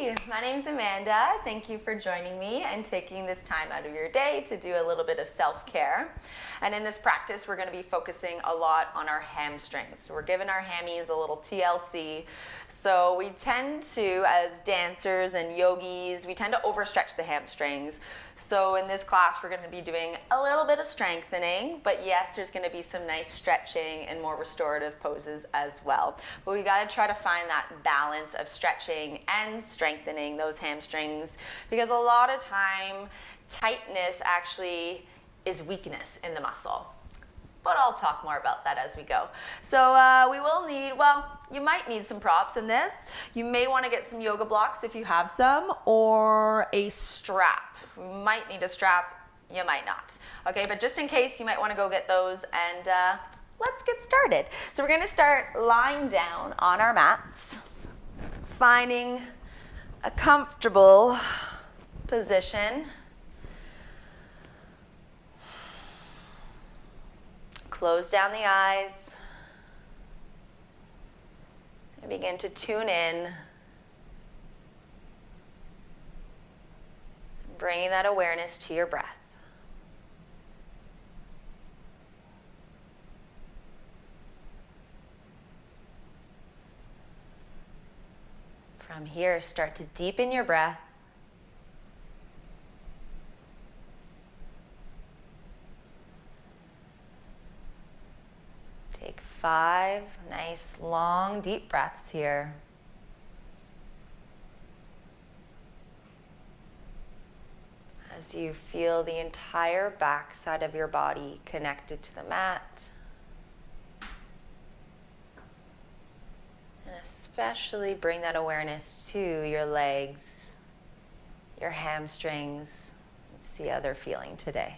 Hi, my name's Amanda. Thank you for joining me and taking this time out of your day to do a little bit of self-care. And in this practice, we're going to be focusing a lot on our hamstrings. So we're giving our hammies a little TLC. So we tend to, as dancers and yogis, we tend to overstretch the hamstrings. So in this class, we're going to be doing a little bit of strengthening, but yes, there's going to be some nice stretching and more restorative poses as well. But we got to try to find that balance of stretching and strengthening those hamstrings, because a lot of time, tightness actually is weakness in the muscle. But I'll talk more about that as we go. So we will need, well, you might need some props in this. You may want to get some yoga blocks if you have some, or a strap. You might need a strap, you might not. Okay, but just in case, you might want to go get those, and let's get started. So we're going to start lying down on our mats, finding a comfortable position. Close down the eyes and begin to tune in, bringing that awareness to your breath. From here, start to deepen your breath. Take 5 nice, long, deep breaths here. As you feel the entire backside of your body connected to the mat. And especially bring that awareness to your legs, your hamstrings, and see how they're feeling today.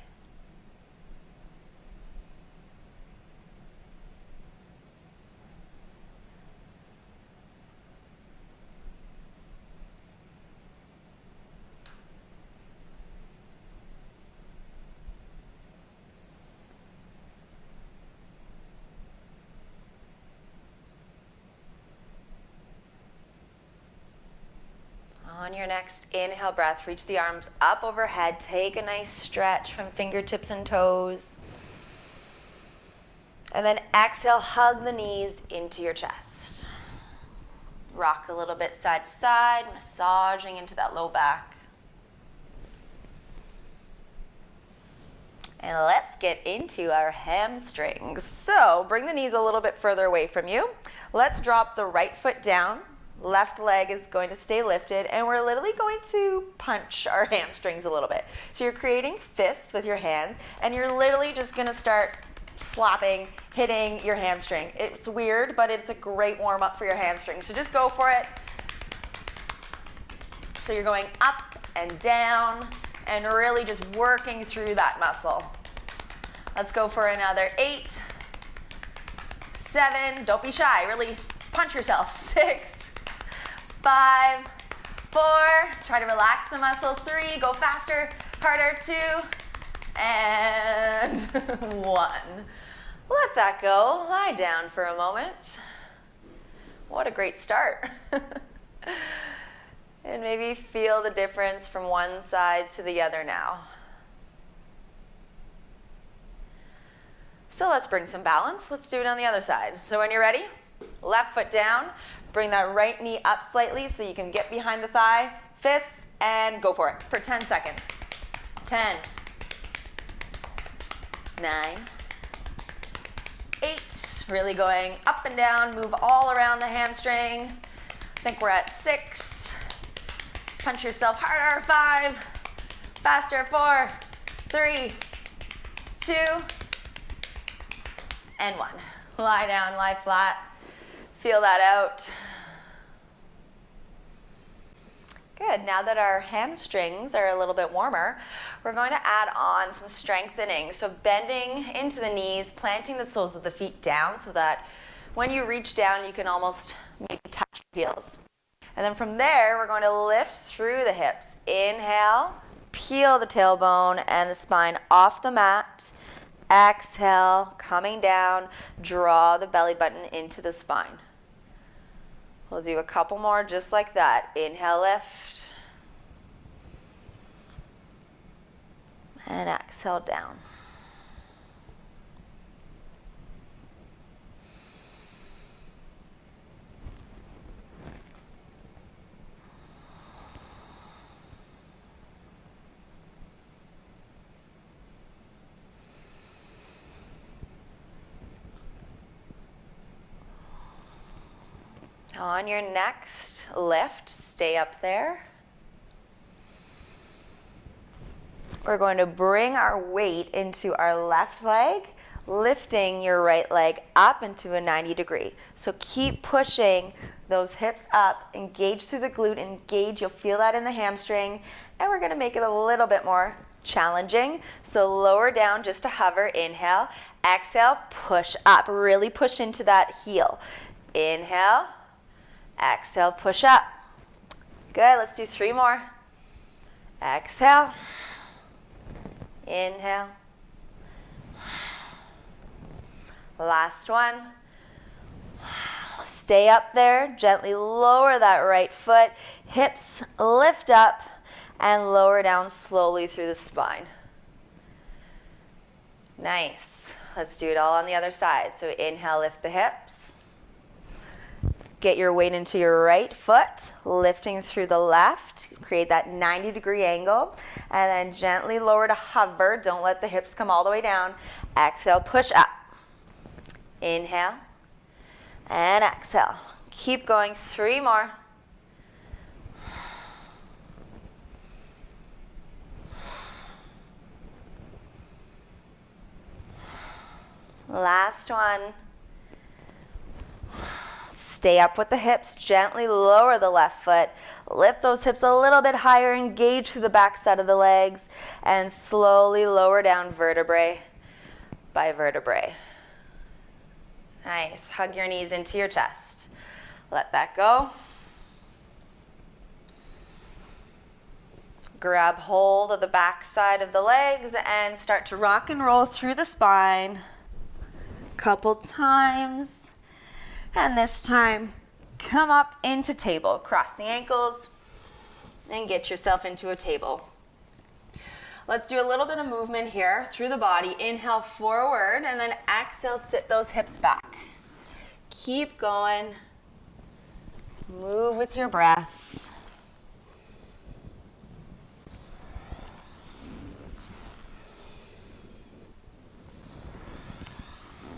On your next inhale breath, reach the arms up overhead. Take a nice stretch from fingertips and toes. And then exhale, hug the knees into your chest. Rock a little bit side to side, massaging into that low back. And let's get into our hamstrings. So bring the knees a little bit further away from you. Let's drop the right foot down. Left leg is going to stay lifted, and we're literally going to punch our hamstrings a little bit. So you're creating fists with your hands, and you're literally just going to start slapping, hitting your hamstring. It's weird, but it's a great warm-up for your hamstrings. So just go for it. So you're going up and down, and really just working through that muscle. Let's go for another 8, 7, don't be shy, really punch yourself. 6, 5, 4, try to relax the muscle. 3, go faster, harder. 2, and 1. Let that go. Lie down for a moment. What a great start. And maybe feel the difference from one side to the other now. So let's bring some balance. Let's do it on the other side. So when you're ready, left foot down. Bring that right knee up slightly so you can get behind the thigh. Fists, and go for it for 10 seconds. 10, 9, 8. Really going up and down. Move all around the hamstring. I think we're at 6. Punch yourself harder. 5. Faster. 4, 3, 2, and 1. Lie down, lie flat. Feel that out. Good. Now that our hamstrings are a little bit warmer, we're going to add on some strengthening. So bending into the knees, planting the soles of the feet down so that when you reach down, you can almost maybe touch your heels. And then from there, we're going to lift through the hips. Inhale, peel the tailbone and the spine off the mat. Exhale, coming down, draw the belly button into the spine. We'll do a couple more just like that. Inhale, lift. And exhale, down. On your next lift, stay up there. We're going to bring our weight into our left leg, lifting your right leg up into a 90 degree. So keep pushing those hips up, engage through the glute, engage, you'll feel that in the hamstring, and we're gonna make it a little bit more challenging. So lower down just to hover, inhale, exhale, push up, really push into that heel. Inhale, exhale, push up. Good, let's do 3 more. Exhale. Inhale. Last one. Stay up there, gently lower that right foot, hips lift up and lower down slowly through the spine. Nice. Let's do it all on the other side. So inhale, lift the hips. Get your weight into your right foot, lifting through the left. Create that 90-degree angle. And then gently lower to hover. Don't let the hips come all the way down. Exhale, push up. Inhale. And exhale. Keep going. 3 more. Last one. Stay up with the hips, gently lower the left foot, lift those hips a little bit higher, engage through the back side of the legs, and slowly lower down vertebrae by vertebrae. Nice, hug your knees into your chest. Let that go. Grab hold of the back side of the legs and start to rock and roll through the spine. Couple times. And this time, come up into table. Cross the ankles and get yourself into a table. Let's do a little bit of movement here through the body. Inhale forward and then exhale, sit those hips back. Keep going. Move with your breath.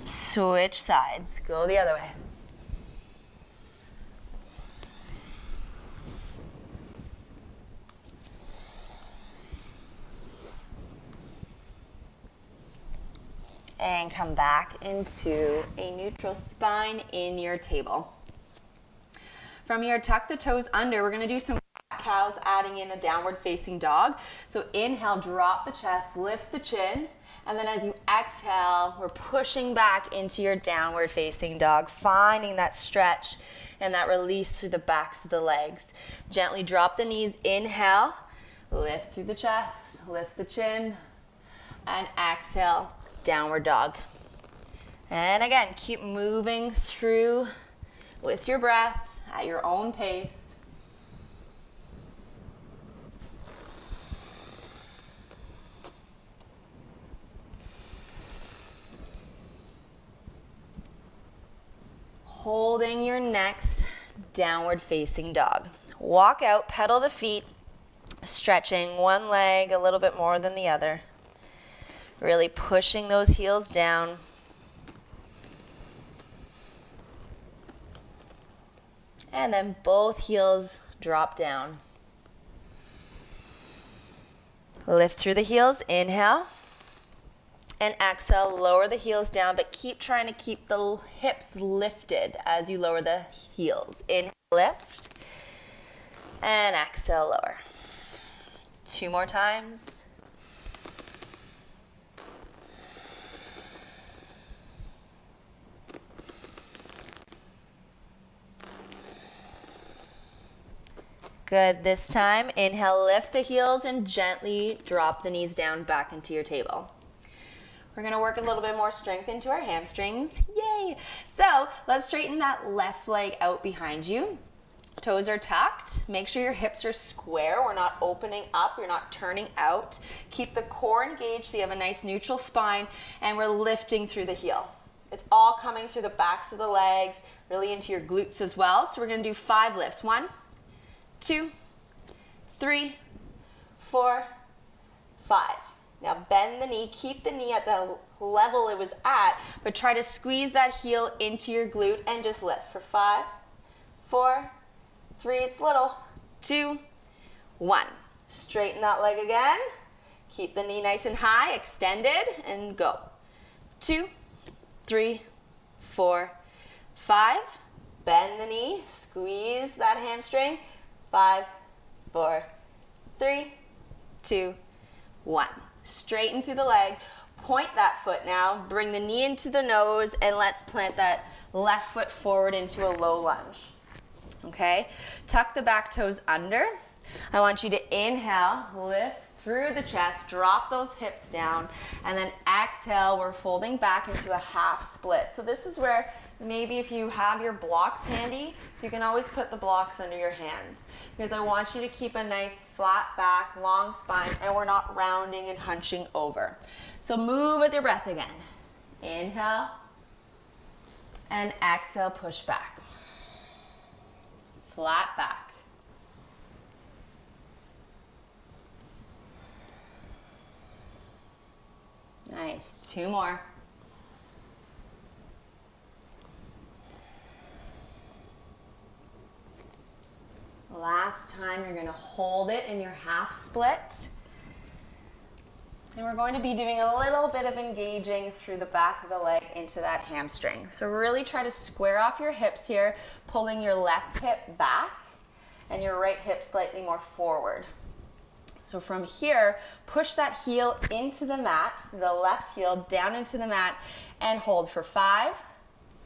Switch sides. Go the other way. And come back into a neutral spine in your table. From here, tuck the toes under. We're going to do some cows, adding in a downward facing dog. So inhale, drop the chest, lift the chin. And then as you exhale, we're pushing back into your downward facing dog, finding that stretch and that release through the backs of the legs. Gently drop the knees. Inhale, lift through the chest, lift the chin, and exhale. Downward dog. And again, keep moving through with your breath at your own pace. Holding your next downward facing dog. Walk out, pedal the feet, stretching one leg a little bit more than the other. Really pushing those heels down. And then both heels drop down. Lift through the heels, inhale. And exhale, lower the heels down, but keep trying to keep the hips lifted as you lower the heels. Inhale, lift. And exhale, lower. 2 more times. Good, this time, inhale, lift the heels and gently drop the knees down back into your table. We're gonna work a little bit more strength into our hamstrings. Yay! So let's straighten that left leg out behind you. Toes are tucked. Make sure your hips are square. We're not opening up. You're not turning out. Keep the core engaged so you have a nice neutral spine, and we're lifting through the heel. It's all coming through the backs of the legs, really into your glutes as well. So we're gonna do 5 lifts. 1, 2, 3, 4, 5. Now bend the knee, keep the knee at the level it was at, but try to squeeze that heel into your glute and just lift for 5, 4, 3, it's little, 2, 1. Straighten that leg again. Keep the knee nice and high, extended, and go. 2, 3, 4, 5. Bend the knee, squeeze that hamstring. 5, 4, 3, 2, 1. Straighten through the leg. Point that foot now. Bring the knee into the nose, and let's plant that left foot forward into a low lunge. Okay? Tuck the back toes under. I want you to inhale, lift through the chest, drop those hips down, and then exhale, we're folding back into a half split. So this is where maybe if you have your blocks handy, you can always put the blocks under your hands, because I want you to keep a nice flat back, long spine, and we're not rounding and hunching over. So move with your breath again. Inhale, and exhale, push back. Flat back. Nice, 2 more. Last time, you're gonna hold it in your half split. And we're going to be doing a little bit of engaging through the back of the leg into that hamstring. So really try to square off your hips here, pulling your left hip back and your right hip slightly more forward. So from here, push that heel into the mat, the left heel down into the mat, and hold for 5,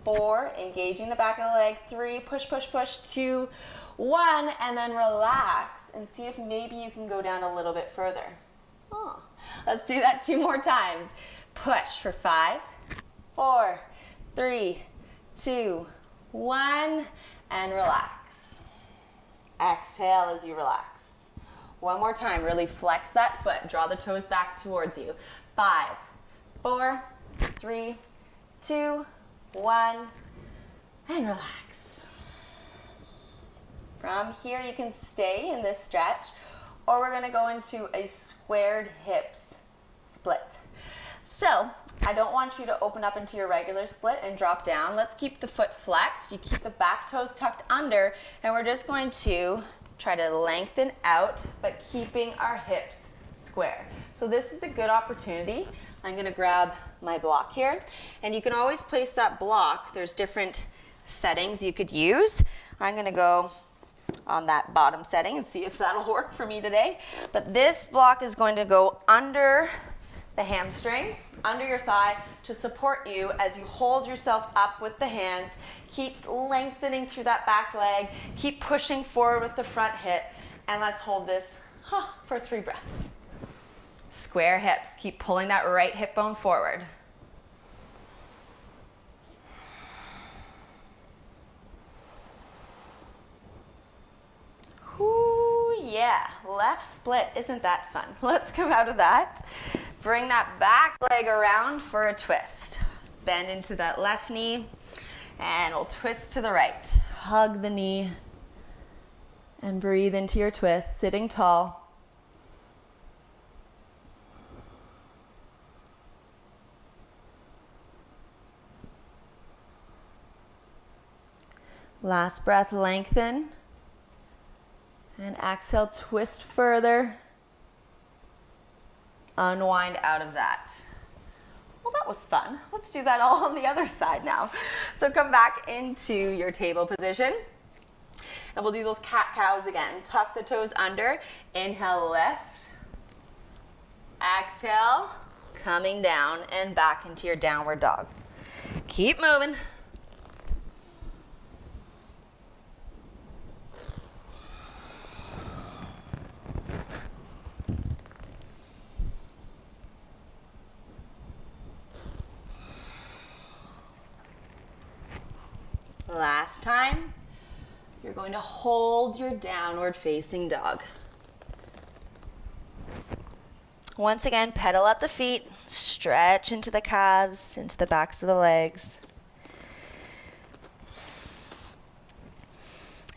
4, engaging the back of the leg, 3, push, push, push, 2, 1, and then relax and see if maybe you can go down a little bit further. Oh, let's do that 2 more times. Push for 5, 4, 3, 2, 1, and relax. Exhale as you relax. 1 more time, really flex that foot. Draw the toes back towards you. 5, 4, 3, 2, 1, and relax. From here, you can stay in this stretch, or we're gonna go into a squared hips split. So, I don't want you to open up into your regular split and drop down. Let's keep the foot flexed. You keep the back toes tucked under, and we're just going to try to lengthen out, but keeping our hips square. So this is a good opportunity. I'm gonna grab my block here, and you can always place that block. There's different settings you could use. I'm gonna go on that bottom setting and see if that'll work for me today. But this block is going to go under the hamstring, under your thigh, to support you as you hold yourself up with the hands. Keep lengthening through that back leg. Keep pushing forward with the front hip. And let's hold this for 3 breaths. Square hips. Keep pulling that right hip bone forward. Ooh, yeah. Left split. Isn't that fun? Let's come out of that. Bring that back leg around for a twist. Bend into that left knee, and we'll twist to the right. Hug the knee, and breathe into your twist, sitting tall. Last breath, lengthen. And exhale, twist further. Unwind out of that. Well, that was fun. Let's do that all on the other side now. So come back into your table position. And we'll do those cat-cows again. Tuck the toes under. Inhale, lift. Exhale, coming down and back into your downward dog. Keep moving. Last time. You're going to hold your downward facing dog. Once again, pedal at the feet, stretch into the calves, into the backs of the legs.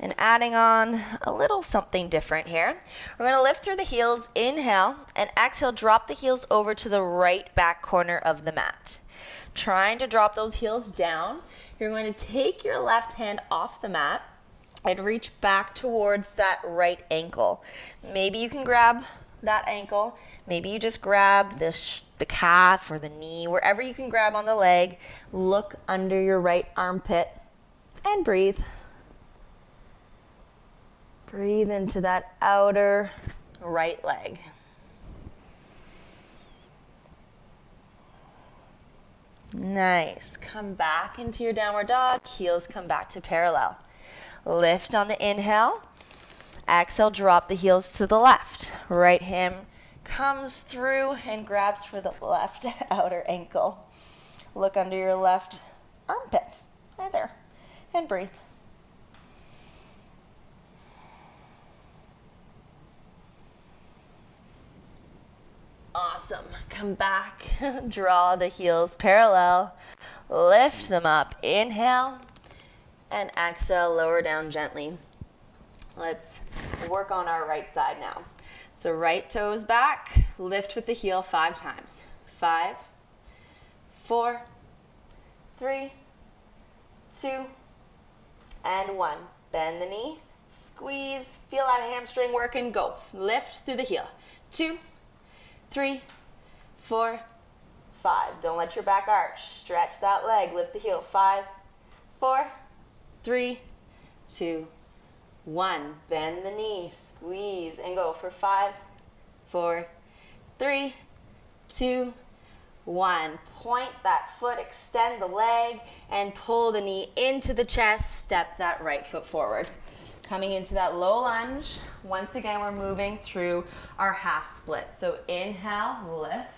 And adding on a little something different here. We're going to lift through the heels, inhale, and exhale, drop the heels over to the right back corner of the mat. Trying to drop those heels down. You're going to take your left hand off the mat and reach back towards that right ankle. Maybe you can grab that ankle. Maybe you just grab the calf or the knee, wherever you can grab on the leg. Look under your right armpit and breathe. Breathe into that outer right leg. Nice. Come back into your downward dog. Heels come back to parallel. Lift on the inhale. Exhale, drop the heels to the left. Right hand comes through and grabs for the left outer ankle. Look under your left armpit. Right there. And breathe. Awesome. Come back, draw the heels parallel, lift them up, inhale, and exhale, lower down gently. Let's work on our right side now. So right toes back, lift with the heel 5 times. 5, 4, 3, 2, and 1. Bend the knee, squeeze, feel that hamstring working, go. Lift through the heel. 2, 3, 4, 5. Don't let your back arch. Stretch that leg. Lift the heel. 5, 4, 3, 2, 1. Bend the knee. Squeeze and go for 5, 4, 3, 2, 1. Point that foot. Extend the leg and pull the knee into the chest. Step that right foot forward. Coming into that low lunge. Once again, we're moving through our half split. So inhale, lift,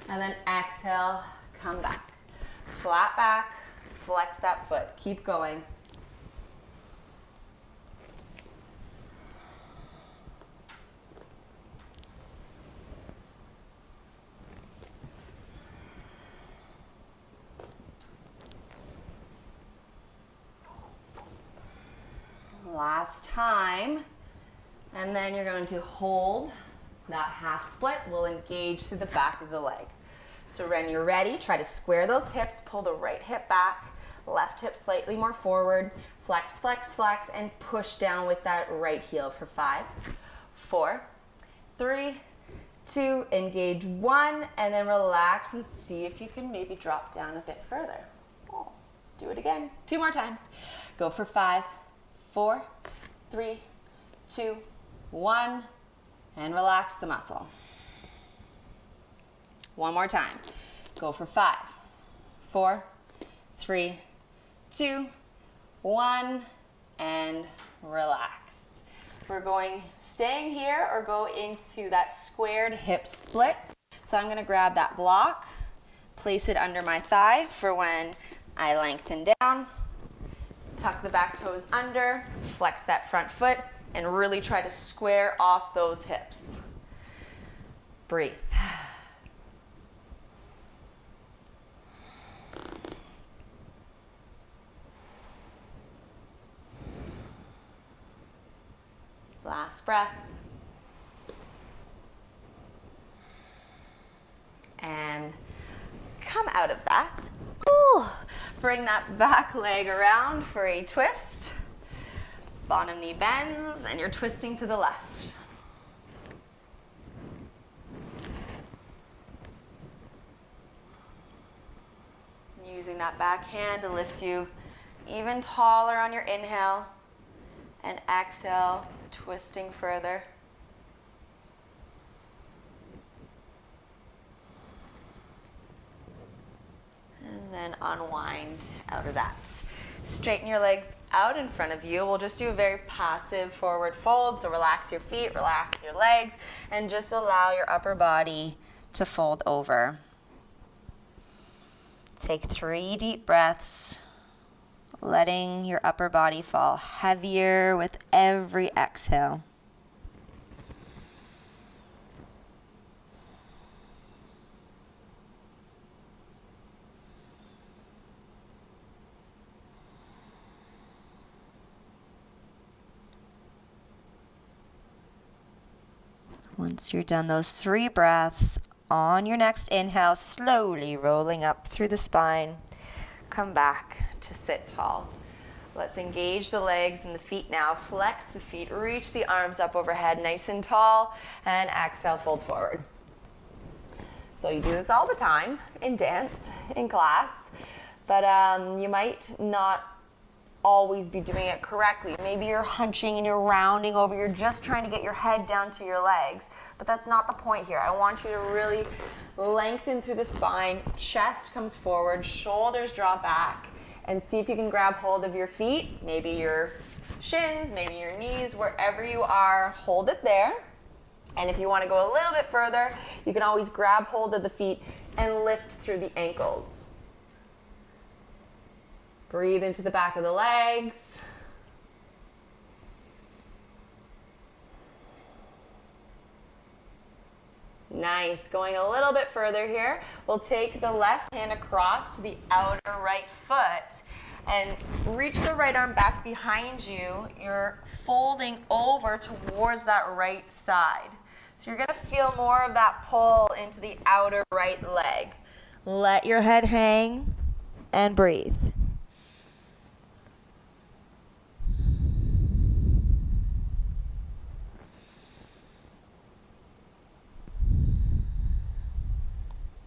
and then exhale, come back. Flat back, flex that foot. Keep going. Last time, and then you're going to hold that half split. We'll engage through the back of the leg. So when you're ready, try to square those hips, pull the right hip back, left hip slightly more forward, flex, flex, flex, and push down with that right heel for 5, 4, 3, 2, engage 1, and then relax and see if you can maybe drop down a bit further. Oh, do it again. 2 more times. Go for 5, 4, 3, 2, 1, and relax the muscle. 1 more time. Go for 5, 4, 3, 2, 1, and relax. We're staying here or go into that squared hip split. So I'm gonna grab that block, place it under my thigh for when I lengthen down. Tuck the back toes under, flex that front foot, and really try to square off those hips. Breathe. Last breath. And come out of that. Ooh. Bring that back leg around for a twist. Bottom knee bends, and you're twisting to the left. Using that back hand to lift you even taller on your inhale, and exhale, twisting further. And then unwind out of that. Straighten your legs out in front of you. We'll just do a very passive forward fold. So relax your feet, relax your legs, and just allow your upper body to fold over. Take 3 deep breaths. letting your upper body fall heavier with every exhale. Once you're done those 3 breaths, on your next inhale, slowly rolling up through the spine, come back to sit tall. Let's engage the legs and the feet now. Flex the feet, reach the arms up overhead, nice and tall, and exhale, fold forward. So you do this all the time in dance, in class, but you might not always be doing it correctly. Maybe you're hunching and you're rounding over. You're just trying to get your head down to your legs, but that's not the point here. I want you to really lengthen through the spine, chest comes forward, shoulders drop back, and see if you can grab hold of your feet, maybe your shins, maybe your knees, wherever you are, hold it there. And if you want to go a little bit further, you can always grab hold of the feet and lift through the ankles. Breathe into the back of the legs. Nice. Going a little bit further here, we'll take the left hand across to the outer right foot and reach the right arm back behind you. You're folding over towards that right side. So you're going to feel more of that pull into the outer right leg. Let your head hang and breathe.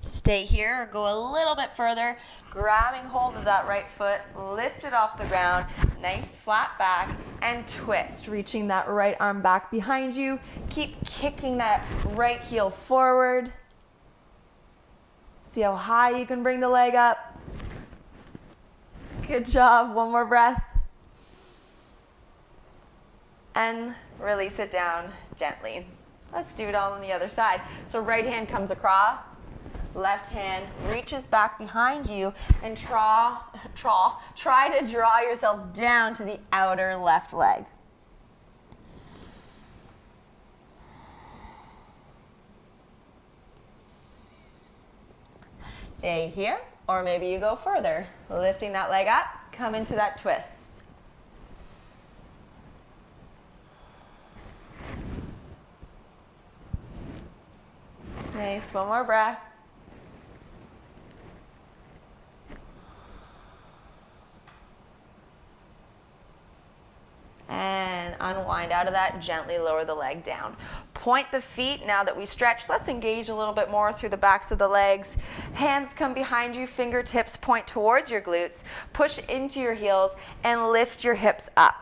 Stay here or go a little bit further, grabbing hold of that right foot, lift it off the ground, nice flat back, and twist, reaching that right arm back behind you. Keep kicking that right heel forward. See how high you can bring the leg up. Good job. One more breath. And release it down gently. Let's do it all on the other side. So right hand comes across. Left hand reaches back behind you and try to draw yourself down to the outer left leg. Stay here, or maybe you go further. Lifting that leg up, come into that twist. Nice, one more breath. And unwind out of that, gently lower the leg down. Point the feet. Now that we stretch, let's engage a little bit more through the backs of the legs. Hands come behind you, fingertips point towards your glutes. Push into your heels and lift your hips up.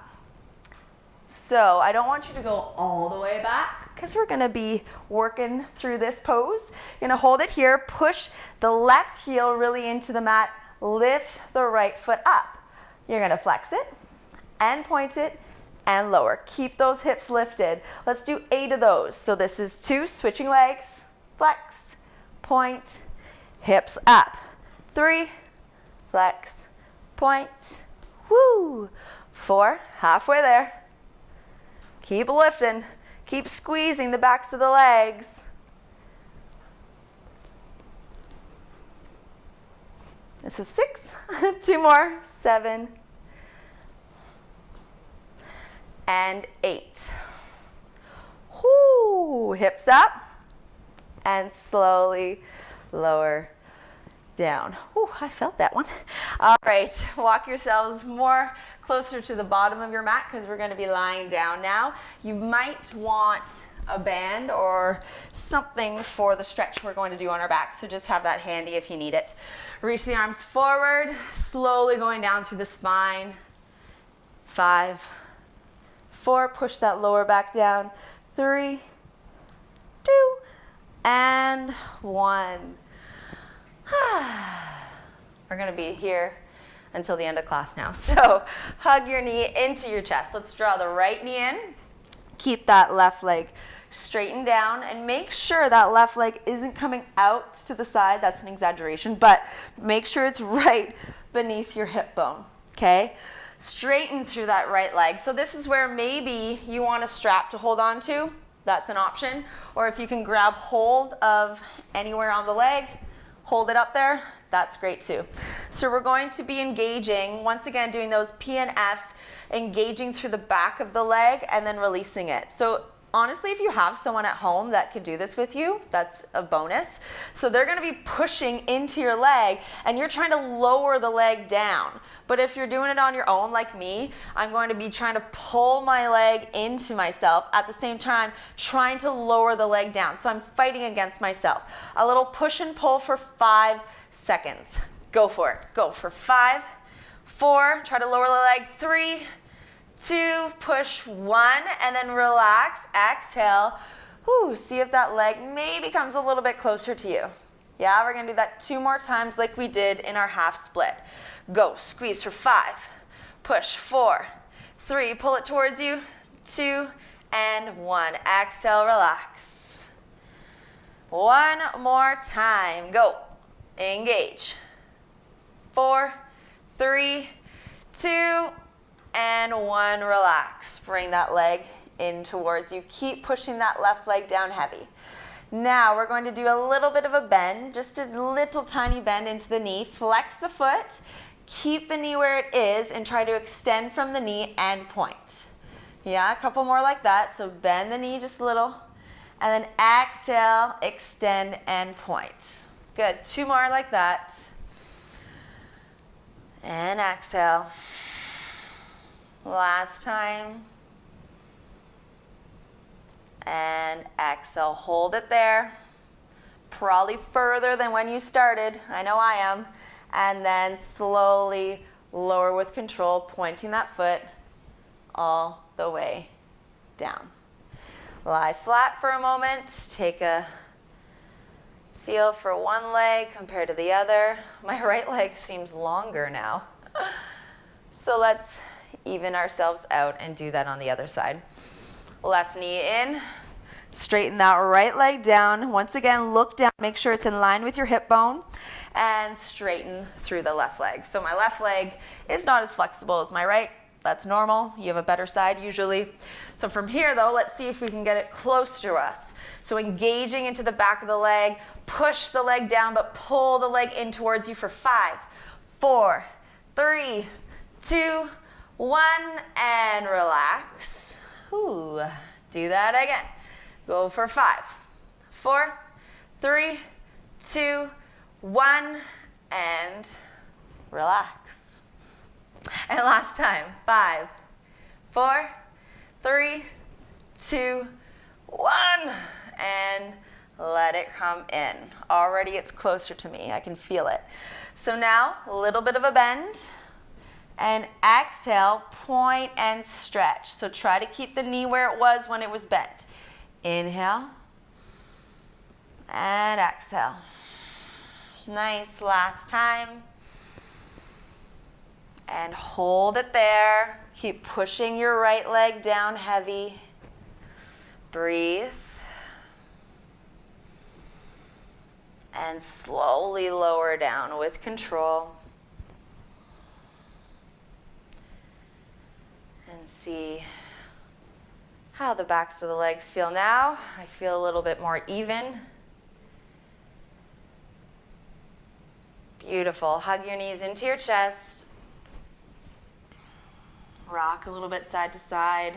So I don't want you to go all the way back because we're going to be working through this pose. You're going to hold it here, push the left heel really into the mat, lift the right foot up. You're going to flex it and point it and lower. Keep those hips lifted. Let's do 8 of those. So this is 2, switching legs, flex, point, hips up. 3, flex, point, woo. 4, halfway there. Keep lifting. Keep squeezing the backs of the legs. This is 6, 2 more, 7, and 8. Whoo, hips up and slowly lower down. Whoo, I felt that one. All right, walk yourselves more closer to the bottom of your mat because we're going to be lying down now. You might want a band or something for the stretch we're going to do on our back, so just have that handy if you need it. Reach the arms forward, slowly going down through the spine. 5, 4, push that lower back down. 3, 2, and 1. We're going to be here until the end of class now. So hug your knee into your chest. Let's draw the right knee in. Keep that left leg straightened down and make sure that left leg isn't coming out to the side. That's an exaggeration, but make sure it's right beneath your hip bone. Okay? Straighten through that right leg. So this is where maybe you want a strap to hold on to. That's an option. Or if you can grab hold of anywhere on the leg, hold it up there, that's great too. So we're going to be engaging, once again doing those P and Fs, engaging through the back of the leg and then releasing it. So honestly, if you have someone at home that could do this with you, that's a bonus. So they're gonna be pushing into your leg and you're trying to lower the leg down. But if you're doing it on your own like me, I'm going to be trying to pull my leg into myself at the same time, trying to lower the leg down. So I'm fighting against myself. A little push and pull for 5 seconds. Go for it. Go for 5, 4, try to lower the leg, 3, 2, push 1, and then relax, exhale. Whew, see if that leg maybe comes a little bit closer to you. Yeah, we're gonna do that 2 more times like we did in our half split. Go, squeeze for 5, push 4, 3, pull it towards you, 2, and 1. Exhale, relax. 1 more time, go. Engage. 4, 3, 2, and 1, relax. Bring that leg in towards you. Keep pushing that left leg down heavy. Now we're going to do a little bit of a bend, just a little tiny bend into the knee. Flex the foot, keep the knee where it is, and try to extend from the knee and point. Yeah, a couple more like that. So bend the knee just a little, and then exhale, extend, and point. Good, 2 more like that. And exhale. Last time. And exhale, hold it there. Probably further than when you started. I know I am. And then slowly lower with control, pointing that foot all the way down. Lie flat for a moment. Take a feel for one leg compared to the other. My right leg seems longer now. So let's even ourselves out and do that on the other side. Left knee in. Straighten that right leg down. Once again, look down. Make sure it's in line with your hip bone. And straighten through the left leg. So my left leg is not as flexible as my right. That's normal. You have a better side usually. So from here though, let's see if we can get it close to us. So engaging into the back of the leg, push the leg down, but pull the leg in towards you for 5, 4, 3, 2, 1, and relax. Ooh, do that again. Go for 5, 4, 3, 2, 1, and relax. And last time, 5, 4, 3, 2, 1, and let it come in. Already it's closer to me, I can feel it. So now, a little bit of a bend, and exhale, point and stretch. So try to keep the knee where it was when it was bent. Inhale, and exhale. Nice, last time. And hold it there. Keep pushing your right leg down heavy. Breathe. And slowly lower down with control. And see how the backs of the legs feel now. I feel a little bit more even. Beautiful. Hug your knees into your chest. Rock a little bit side to side.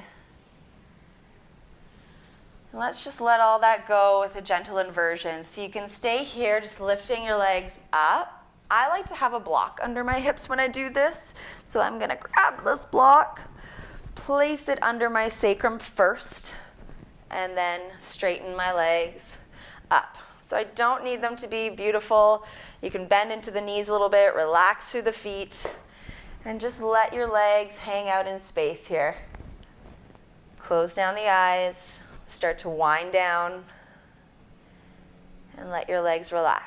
And let's just let all that go with a gentle inversion. So you can stay here, just lifting your legs up. I like to have a block under my hips when I do this. So I'm going to grab this block, place it under my sacrum first, and then straighten my legs up. So I don't need them to be beautiful. You can bend into the knees a little bit, relax through the feet, and just let your legs hang out in space here. Close down the eyes, start to wind down, and let your legs relax.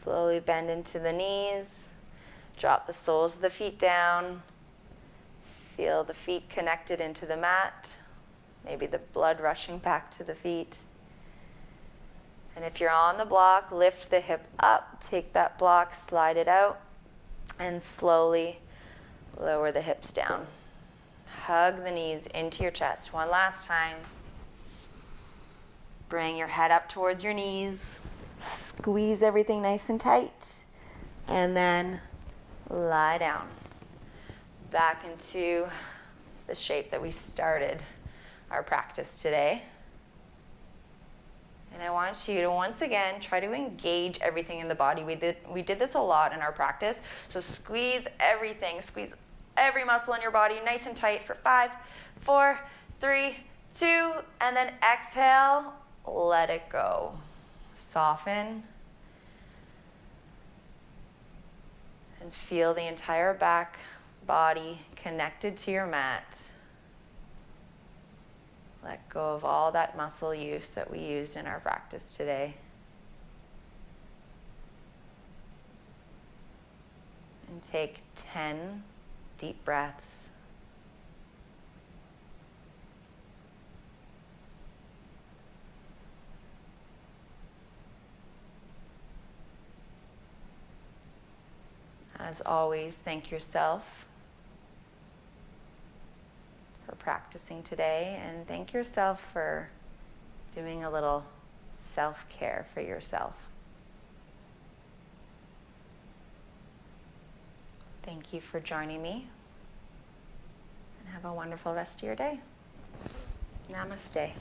Slowly bend into the knees. Drop the soles of the feet down. Feel the feet connected into the mat. Maybe the blood rushing back to the feet. And if you're on the block, lift the hip up. Take that block, slide it out, and slowly lower the hips down. Hug the knees into your chest. One last time. Bring your head up towards your knees. Squeeze everything nice and tight. And then lie down. Back into the shape that we started our practice today. And I want you to once again try to engage everything in the body. We did this a lot in our practice. So squeeze everything. Squeeze every muscle in your body nice and tight for 5, 4, 3, 2, and then exhale. Let it go. Soften. And feel the entire back body connected to your mat. Let go of all that muscle use that we used in our practice today. And take 10 deep breaths. As always, thank yourself for practicing today, and thank yourself for doing a little self-care for yourself. Thank you for joining me, and have a wonderful rest of your day. Namaste.